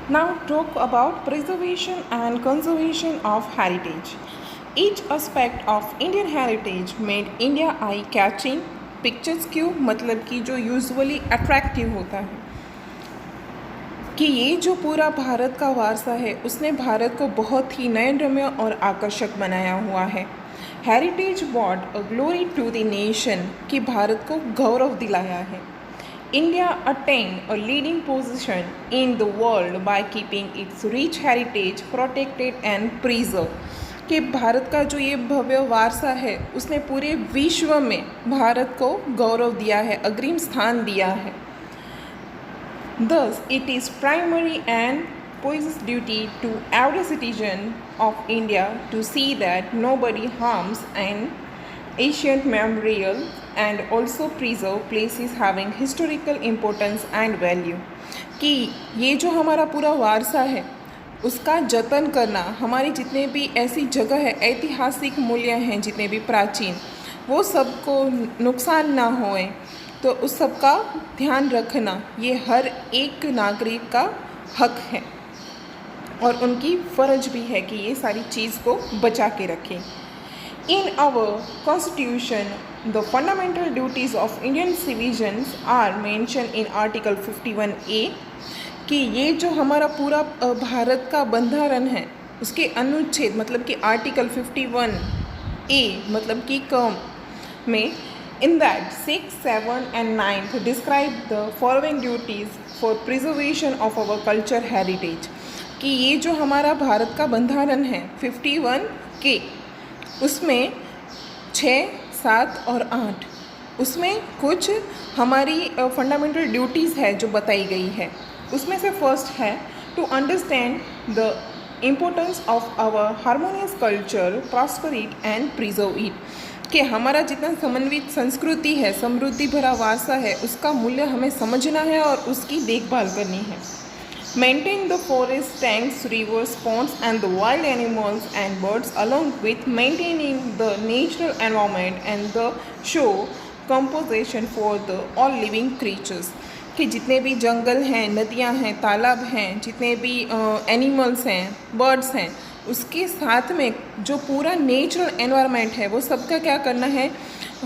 Now talk about preservation and conservation of heritage. Each aspect of Indian heritage made India eye-catching. Pictures क्यों मतलब कि जो usually attractive होता है कि ये जो पूरा भारत का वारसा है उसने भारत को बहुत ही नयनरम्य और आकर्षक बनाया हुआ है। Heritage bought a glory to the nation कि भारत को गौरव दिलाया है। India attained a leading position in the world by keeping its rich heritage protected and preserved. कि भारत का जो ये भव्य वारसा है उसने पूरे विश्व में भारत को गौरव दिया है, अग्रिम स्थान दिया है। Thus, it is primary and poised duty to every citizen of India to see that nobody harms an ancient memorial and also preserve places having historical importance and value. कि ये जो हमारा पूरा वारसा है उसका जतन करना, हमारी जितने भी ऐसी जगह है, ऐतिहासिक मूल्य हैं जितने भी प्राचीन, वो सबको नुकसान ना होए तो उस सब का ध्यान रखना ये हर एक नागरिक का हक है और उनकी फ़र्ज भी है कि ये सारी चीज़ को बचा के रखें। In our constitution, the fundamental duties of Indian citizens are mentioned in Article 51A कि ये जो हमारा पूरा भारत का बंधारण है उसके अनुच्छेद मतलब कि आर्टिकल 51A मतलब कि कम में in that 6, 7 and 9 describe the following duties for preservation of our culture heritage कि ये जो हमारा भारत का बंधारण है 51K उसमें 6, 7 और 8 उसमें कुछ हमारी फंडामेंटल ड्यूटीज़ है जो बताई गई है। उसमें से फर्स्ट है to understand the importance of our harmonious culture, prosper it and preserve it कि हमारा जितना समन्वित संस्कृति है, समृद्धि भरा वारसा है, उसका मूल्य हमें समझना है और उसकी देखभाल करनी है। Maintain the forest, tanks, rivers, ponds and the wild animals and birds along with maintaining the natural environment and the show composition for the all living creatures कि जितने भी जंगल हैं, नदियां हैं, तालाब हैं, जितने भी एनिमल्स हैं, बर्ड्स हैं, उसके साथ में जो पूरा नेचुरल एनवायरनमेंट है वो सबका क्या करना है,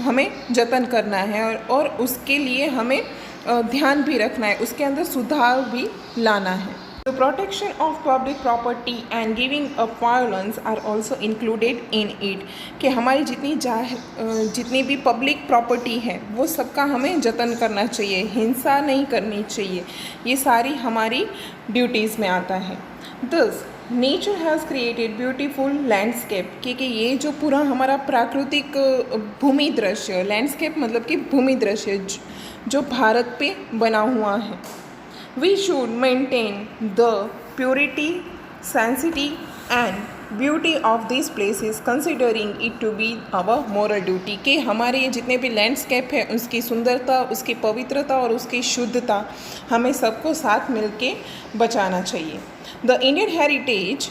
हमें जतन करना है और उसके लिए हमें ध्यान भी रखना है, उसके अंदर सुधार भी लाना है। The protection of public property and giving up violence are also included in it कि हमारी जितनी भी पब्लिक प्रॉपर्टी है वो सबका हमें जतन करना चाहिए, हिंसा नहीं करनी चाहिए, ये सारी हमारी ड्यूटीज़ में आता है। Thus, nature has created beautiful landscape क्योंकि ये जो पूरा हमारा प्राकृतिक भूमि दृश्य, लैंडस्केप मतलब कि भूमि दृश्य जो भारत पे बना हुआ है। We should maintain the purity, sanctity and beauty of this places considering it to be our moral duty कि हमारे ये जितने भी लैंडस्केप है उसकी सुंदरता, उसकी पवित्रता और उसकी शुद्धता हमें सबको साथ मिलके बचाना चाहिए। The Indian heritage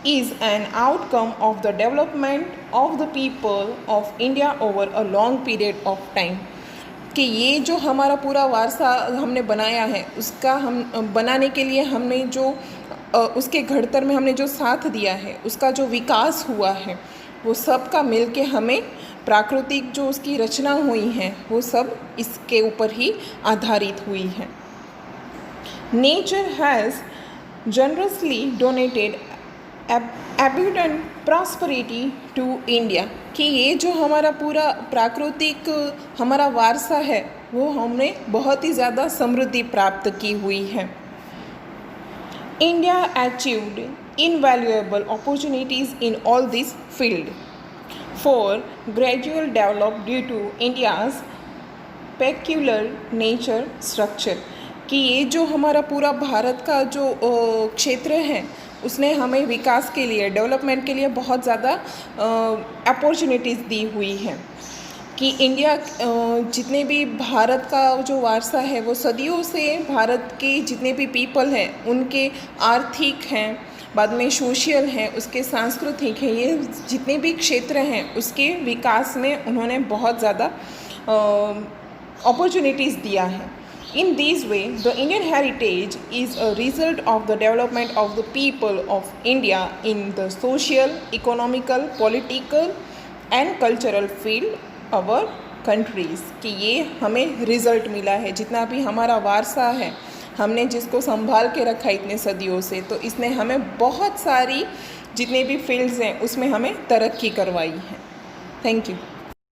is an outcome of the development of the people of India over a long period of time कि ये जो हमारा पूरा वारसा हमने बनाया है उसका हम बनाने के लिए हमने जो उसके घड़तर में हमने जो साथ दिया है, उसका जो विकास हुआ है वो सब का मिल के हमें प्राकृतिक जो उसकी रचना हुई है वो सब इसके ऊपर ही आधारित हुई है। Nature has generously donated abundant prosperity to India कि ये जो हमारा पूरा प्राकृतिक हमारा वारसा है वो हमने बहुत ही ज़्यादा समृद्धि प्राप्त की हुई है। India achieved invaluable opportunities in all this field for gradual development due to India's peculiar nature structure कि ये जो हमारा पूरा भारत का जो क्षेत्र है उसने हमें विकास के लिए, डेवलपमेंट के लिए बहुत ज़्यादा अपॉर्चुनिटीज़ दी हुई हैं कि इंडिया जितने भी भारत का जो वारसा है वो सदियों से भारत के जितने भी पीपल हैं उनके आर्थिक हैं, बाद में सोशल हैं, उसके सांस्कृतिक हैं, ये जितने भी क्षेत्र हैं उसके विकास में उन्होंने बहुत ज़्यादा अपॉर्चुनिटीज़ दिया है। In this way, the Indian heritage is a result of the development of the people of India in the social, economical, political and cultural field our countries. कि ये हमें रिज़ल्ट मिला है, जितना भी हमारा वारसा है, हमने जिसको संभाल के रखा इतने सदियों से, तो इसने हमें बहुत सारी जितने भी फील्ड्स हैं उसमें हमें तरक्की करवाई है. Thank you.